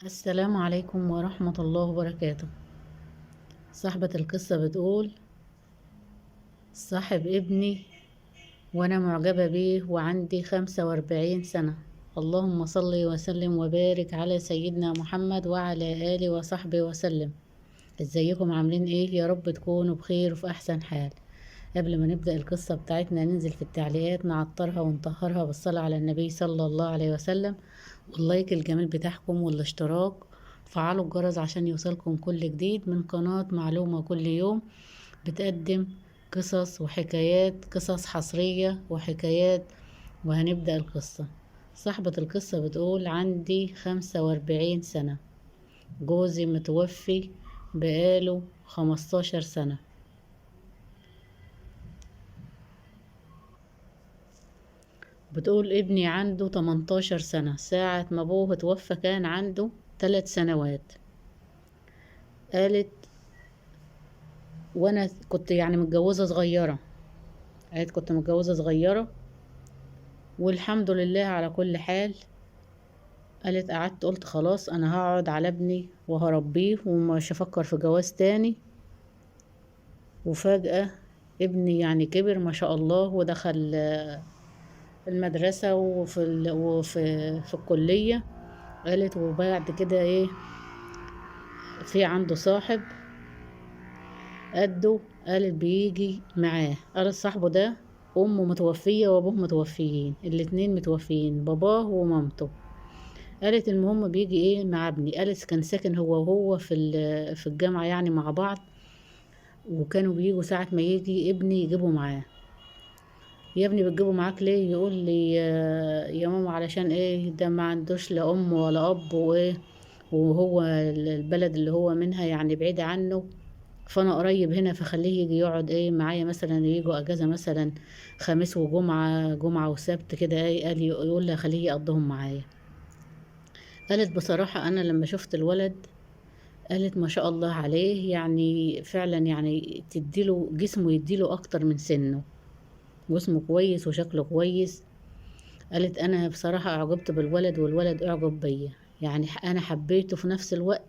السلام عليكم ورحمة الله وبركاته. صاحبة القصة بتقول: صاحب ابني وأنا معجبة بيه وعندي 45 سنة. اللهم صل وسلم وبارك على سيدنا محمد وعلى آله وصحبه وسلم. ازيكم عاملين ايه؟ يا رب تكونوا بخير وفي أحسن حال. قبل ما نبدأ القصة بتاعتنا ننزل في التعليقات نعطرها ونطهرها بالصلاة على النبي صلى الله عليه وسلم، واللايك الجميل بتاعكم والاشتراك. فعلوا الجرس عشان يوصلكم كل جديد من قناة معلومة كل يوم، بتقدم قصص وحكايات، قصص حصرية وحكايات. وهنبدأ القصة. صاحبة القصة بتقول: عندي 45 سنة، جوزي متوفي بقاله 15 سنة. بتقول: ابني عنده 18 سنة، ساعة ما ابوه اتوفى كان عنده 3 سنوات. قالت: وانا كنت يعني متجوزة صغيرة. قالت: كنت متجوزة صغيرة والحمد لله على كل حال. قالت: قعدت قلت خلاص انا هقعد على ابني وهربيه ومش هفكر في جواز تاني. وفجأة ابني يعني كبر ما شاء الله ودخل المدرسة وفي الكلية. قالت: وبعد كده ايه، في عنده صاحب قده. قالت: بيجي معاه. قالت: صاحبه ده امه متوفية وابوه متوفيين، الاتنين متوفيين، باباه ومامته. قالت: المهم بيجي ايه مع ابني. قالت: كان ساكن هو وهو في الجامعة يعني مع بعض، وكانوا بيجوا ساعة ما يجي ابني يجيبه معاه. يا ابني بتجيبه معاك ليه؟ يقول لي: يا ماما علشان ايه، ده ما عندوش لا ام ولا اب وايه، وهو البلد اللي هو منها يعني بعيد عنه، فانا قريب هنا فخليه يجي يقعد ايه معايا، مثلا يجوا اجازة مثلا خميس وجمعة، جمعة وسبت كده ايه. قال يقول لي خليه يقضيهم معايا. قالت: بصراحة انا لما شفت الولد، قالت ما شاء الله عليه، يعني فعلا يعني تديله جسمه يديله اكتر من سنه، جسمه كويس وشكله كويس. قالت: انا بصراحة اعجبت بالولد والولد اعجب بيا، يعني انا حبيته في نفس الوقت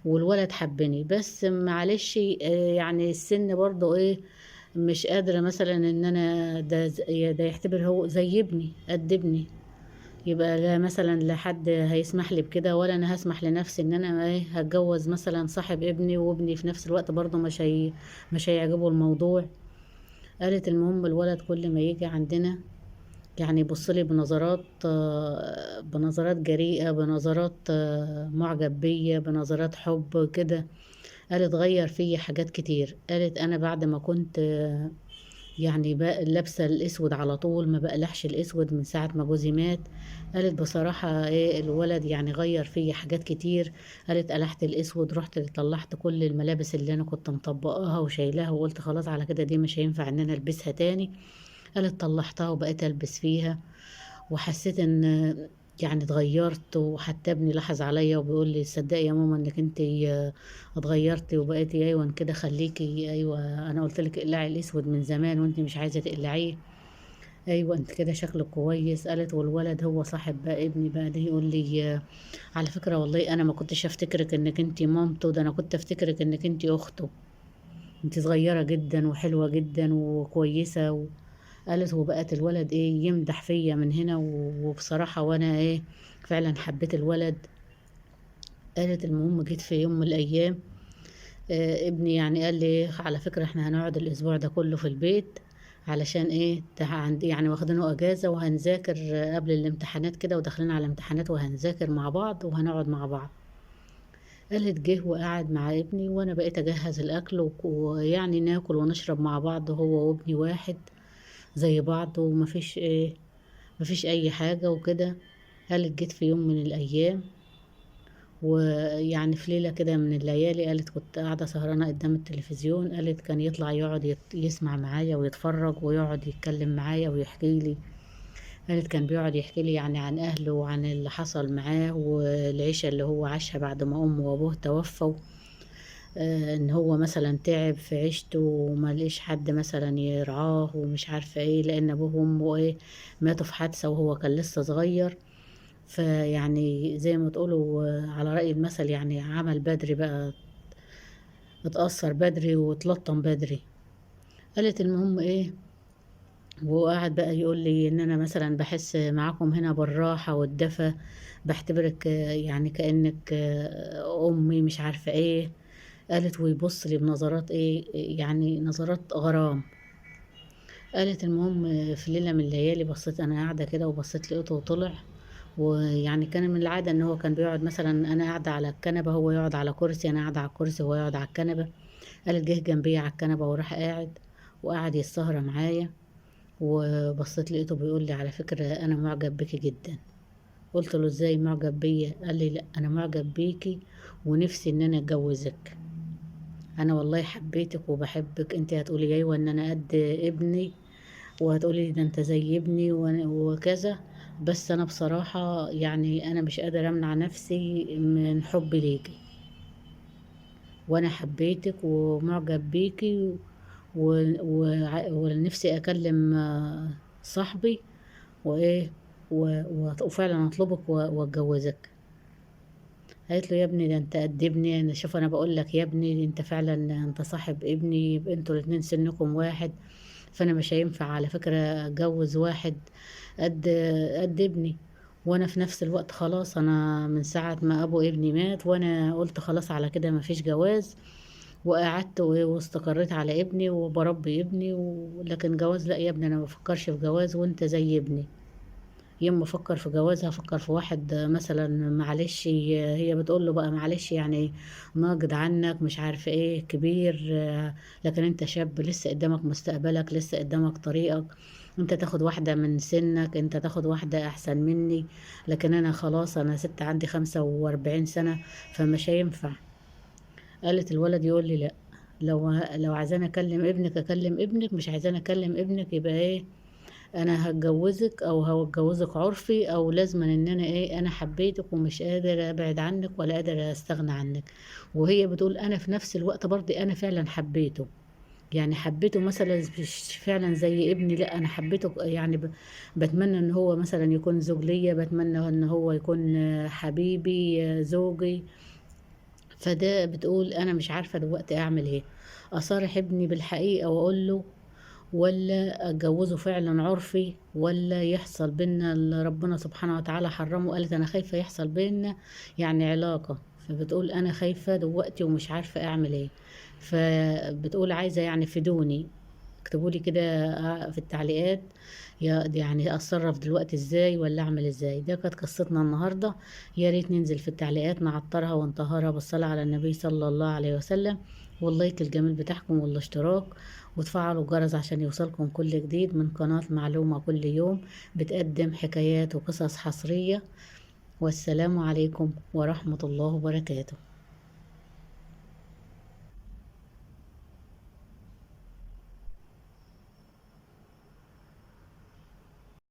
والولد حبني، بس معلش يعني السن برضو ايه، مش قادرة مثلا ان انا ده يعتبر هو زي ابني قد ابني، يبقى لا مثلا لا حد هيسمح لي بكده ولا انا هسمح لنفسي ان انا ايه هتجوز مثلا صاحب ابني، وابني في نفس الوقت برضه مش هيعجبه الموضوع. قالت: المهم الولد كل ما يجي عندنا يعني يبصلي بنظرات بنظرات جريئة، بنظرات معجب بيا، بنظرات حب كده. قالت: غير فيا حاجات كتير. قالت: انا بعد ما كنت يعني بقى لابسه الاسود على طول، ما بقلعش الاسود من ساعه ما جوزي مات. قالت: بصراحه ايه الولد يعني غير فيا حاجات كتير. قالت: قلعت الاسود، رحت طلعت كل الملابس اللي انا كنت مطبقاها وشايلاها وقلت خلاص على كده دي مش هينفع ان انا البسها تاني. قالت: طلعتها وبقيت البس فيها، وحسيت ان يعني اتغيرت. وحتى ابني لاحظ عليا وبيقول لي: تصدقي يا ماما انك انت اتغيرتي وبقيتي ايوه كده، خليكي ايوه، انا قلت لك اقلعي الاسود من زمان وانت مش عايزه تقلعيه، ايوه انت كده شكلك كويس. قالت: والولد هو صاحب بقى ابني بقى ده يقول لي: على فكره والله انا ما كنتش افتكرك انك انت مامته، ده انا كنت افتكرك انك انت اخته، انت صغيره جدا وحلوه جدا وكويسه. قالت: وبقت الولد ايه يمدح فيا من هنا وبصراحة وانا ايه فعلا حبيت الولد. قالت: المهم جيت في يوم من الايام ابني يعني قال لي: على فكرة احنا هنقعد الاسبوع ده كله في البيت، علشان ايه عندي يعني واخدينه اجازة وهنذاكر قبل الامتحانات كده، وداخلين على امتحانات وهنذاكر مع بعض وهنقعد مع بعض. قالت: جه وقعد مع ابني وانا بقيت اجهز الاكل ويعني ناكل ونشرب مع بعض هو وابني واحد زي بعض، ومفيش ايه مفيش اي حاجة وكده. قالت: جيت في يوم من الايام ويعني في ليلة كده من الليالي، قالت كنت قاعدة سهرانة قدام التلفزيون. قالت: كان يطلع يقعد يسمع معايا ويتفرج ويقعد يتكلم معايا ويحكي لي. قالت: كان بيقعد يحكي لي يعني عن اهله وعن اللي حصل معاه والعيشة اللي هو عاشها بعد ما امه وابوه توفوا. ان هو مثلا تعب في عيشته وما لقيش حد مثلا يرعاه ومش عارفة ايه، لان ابوه وامه ايه ماتوا في حادثة وهو كان لسه صغير. فيعني زي ما تقولوا على رأي المثل، يعني عمل بدري بقى، اتأثر بدري واتلطم بدري. قالت المهم ايه، وقعد بقى يقول لي ان انا مثلا بحس معاكم هنا بالراحة والدفى، بعتبرك يعني كأنك امي مش عارفة ايه. قالت ويبص لي بنظرات ايه، يعني نظرات غرام. قالت المهم في ليلة من الليالي بصيت انا قاعدة كده، وبصيت لقيته وطلع. ويعني كان من العادة ان هو كان بيقعد مثلا، انا قاعدة على الكنبة هو يقعد على كرسي، انا قاعدة على الكرسي وهو يقعد على الكنبة. قالت جه جنبي على الكنبة وراح قاعد، وقعد يتسهر معايا. وبصيت لقيته بيقول لي على فكرة انا معجب بيكي جدا. قلت له ازاي معجب بيا؟ قال لي لا انا معجب بيكي، ونفسي ان انا اتجوزك. انا والله حبيتك وبحبك. انت هتقولي ايوه ان انا قد ابني، وهتقولي ده انت زي ابني وكذا. بس انا بصراحة يعني انا مش قادرة امنع نفسي من حبي ليكي، وانا حبيتك ومعجب بيكي، ونفسي اكلم صاحبي وايه، وفعلا اطلبك واتجوزك. قالت له يا ابني ده انت قد ابني، انا شوف انا بقول لك يا ابني انت فعلا انت صاحب ابني، يبقى انتوا الاتنين سنكم واحد. فانا مش هينفع على فكرة اتجوز واحد قد قد ابني. وانا في نفس الوقت خلاص، انا من ساعة ما ابو ابني مات وانا قلت خلاص على كده مفيش جواز. وقعدت واستقريت على ابني وبربي ابني لكن جواز لا يا ابني، انا ما بفكرش في جواز وانت زي ابني. يوم ما افكر في جواز هفكر في واحد مثلا معلش، هي بتقول له بقى معلش يعني ناقد عنك مش عارفه ايه كبير، لكن انت شاب لسه قدامك مستقبلك، لسه قدامك طريقك. انت تاخد واحده من سنك، انت تاخد واحده احسن مني. لكن انا خلاص انا ست عندي 45 سنه، فمش هينفع. قالت الولد يقول لي لا، لو عايزاني اكلم ابنك اكلم ابنك، مش عايزاني اكلم ابنك يبقى ايه، انا هتجوزك او هتجوزك عرفي، او لازما ان انا ايه، انا حبيتك ومش قادر ابعد عنك ولا قادر استغنى عنك. وهي بتقول انا في نفس الوقت برضه انا فعلا حبيته. يعني حبيته مثلا مش فعلا زي ابني، لا انا حبيته يعني بتمنى ان هو مثلا يكون زوج ليا، بتمنى ان هو يكون حبيبي زوجي. فده بتقول انا مش عارفة دلوقتي اعمل ايه، اصارح ابني بالحقيقة واقول له، ولا اتجوزه فعلا عرفي، ولا يحصل بينا اللي ربنا سبحانه وتعالى حرمه. قالت انا خايفة يحصل بينا يعني علاقة. فبتقول انا خايفة دلوقتي ومش عارفة اعمل ايه. فبتقول عايزة يعني فيدوني، اكتبوا لي كده في التعليقات يعني اتصرف دلوقتي ازاي ولا اعمل ازاي. ده كانت قصتنا النهارده. يا ريت ننزل في التعليقات نعطرها ونطهرها بالصلاة على النبي صلى الله عليه وسلم، واللايك الجميل بتاعكم والاشتراك، وتفعلوا الجرس عشان يوصلكم كل جديد من قناة معلومة كل يوم، بتقدم حكايات وقصص حصرية. والسلام عليكم ورحمة الله وبركاته.